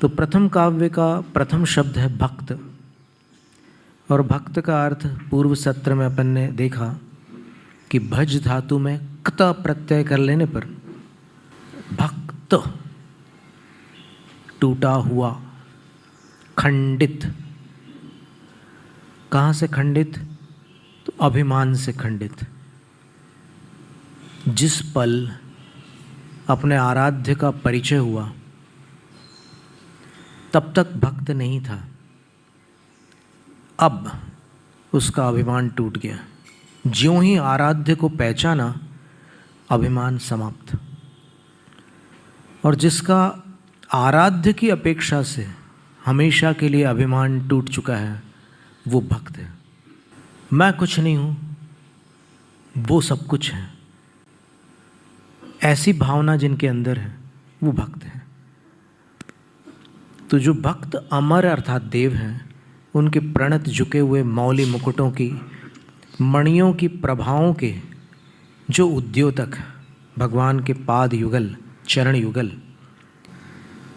तो प्रथम काव्य का प्रथम शब्द है भक्त, और भक्त का अर्थ पूर्व सत्र में अपन ने देखा कि भज धातु में क्त प्रत्यय कर लेने पर भक्त, टूटा हुआ, खंडित। कहाँ से खंडित? तो अभिमान से खंडित। जिस पल अपने आराध्य का परिचय हुआ तब तक भक्त नहीं था, अब उसका अभिमान टूट गया। ज्यों ही आराध्य को पहचाना, अभिमान समाप्त। और जिसका आराध्य की अपेक्षा से हमेशा के लिए अभिमान टूट चुका है, वो भक्त है। मैं कुछ नहीं हूँ, वो सब कुछ है, ऐसी भावना जिनके अंदर है, वो भक्त है। तो जो भक्त अमर अर्थात देव हैं, उनके प्रणत झुके हुए मौली मुकुटों की, मणियों की प्रभाओं के जो उद्योतक भगवान के पाद युगल, चरण युगल,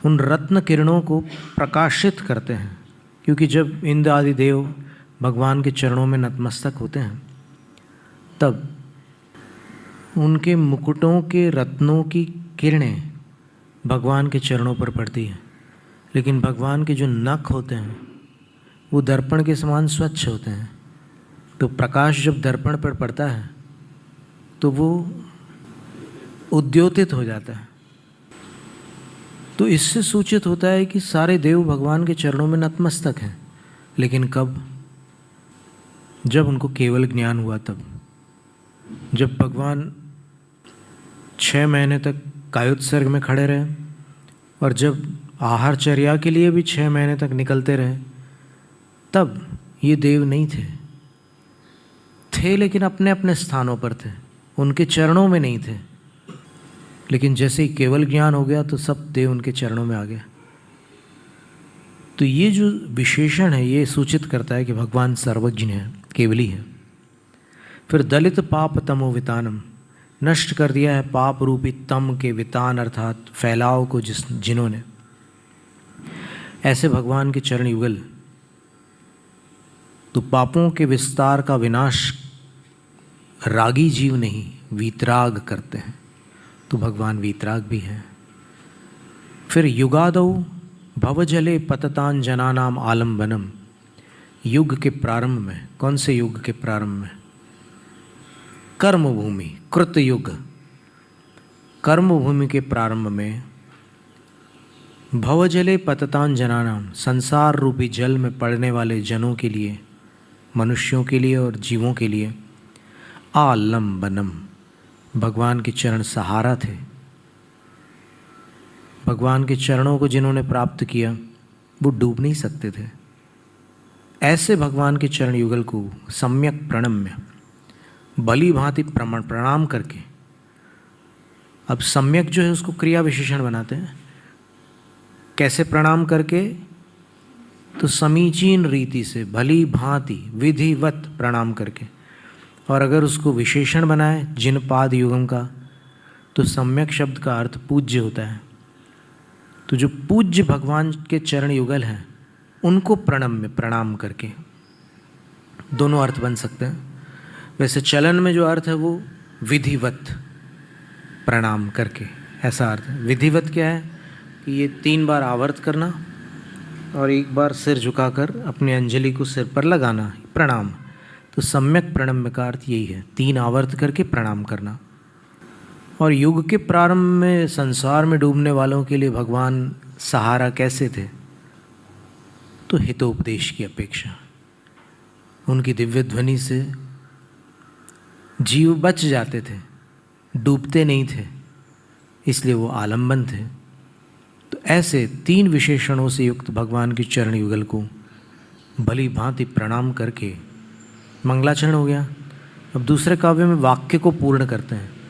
उन रत्न किरणों को प्रकाशित करते हैं। क्योंकि जब इंद्र आदि देव भगवान के चरणों में नतमस्तक होते हैं, तब उनके मुकुटों के रत्नों की किरणें भगवान के चरणों पर पड़ती हैं। लेकिन भगवान के जो नख होते हैं वो दर्पण के समान स्वच्छ होते हैं। तो प्रकाश जब दर्पण पर पड़ता है तो वो उद्योतित हो जाता है। तो इससे सूचित होता है कि सारे देव भगवान के चरणों में नतमस्तक हैं। लेकिन कब? जब उनको केवल ज्ञान हुआ तब। जब भगवान 6 महीने तक कायोत्सर्ग में खड़े रहे और जब आहारचर्या के लिए भी 6 महीने तक निकलते रहे, तब ये देव नहीं थे लेकिन अपने अपने स्थानों पर थे, उनके चरणों में नहीं थे। लेकिन जैसे ही केवल ज्ञान हो गया तो सब देव उनके चरणों में आ गए। तो ये जो विशेषण है, ये सूचित करता है कि भगवान सर्वज्ञ है, केवली है। फिर दलित पाप तमो वितानम, नष्ट कर दिया है पाप रूपी तम के वितान अर्थात फैलाव को जिन्होंने। ऐसे भगवान के चरण युगल तो पापों के विस्तार का विनाश रागी जीव नहीं, वीतराग करते हैं। तो भगवान वीतराग भी हैं। फिर युगादौ भवजले पततान जनानाम आलम्बनम, युग के प्रारंभ में। कौन से युग के प्रारंभ में? कर्मभूमि, कृत युग, कर्मभूमि के प्रारंभ में भवजले पततान जनानाम, संसार रूपी जल में पड़ने वाले जनों के लिए, मनुष्यों के लिए और जीवों के लिए आलम्बनम, भगवान के चरण सहारा थे। भगवान के चरणों को जिन्होंने प्राप्त किया वो डूब नहीं सकते थे। ऐसे भगवान के चरण युगल को सम्यक प्रणम्य, भली भांति प्रणाम करके, अब सम्यक जो है उसको क्रिया विशेषण बनाते हैं। कैसे प्रणाम करके? तो समीचीन रीति से, भली भांति, विधिवत प्रणाम करके। और अगर उसको विशेषण बनाए जिन पाद युगम का, तो सम्यक शब्द का अर्थ पूज्य होता है। तो जो पूज्य भगवान के चरण युगल हैं उनको प्रणम्य, प्रणाम करके, दोनों अर्थ बन सकते हैं। वैसे चलन में जो अर्थ है वो विधिवत, प्रणाम करके, ऐसा अर्थ है। विधिवत क्या है कि ये 3 बार आवर्त करना और 1 बार सिर झुकाकर अपनी अंजलि को सिर पर लगाना, प्रणाम। तो सम्यक प्रणम्य का अर्थ यही है, 3 आवर्त करके प्रणाम करना। और युग के प्रारंभ में संसार में डूबने वालों के लिए भगवान सहारा कैसे थे? तो हितोपदेश की अपेक्षा, उनकी दिव्य ध्वनि से जीव बच जाते थे, डूबते नहीं थे, इसलिए वो आलम्बन थे। तो ऐसे 3 विशेषणों से युक्त भगवान की चरण युगल को भली भांति प्रणाम करके मंगलाचरण हो गया। अब दूसरे काव्य में वाक्य को पूर्ण करते हैं।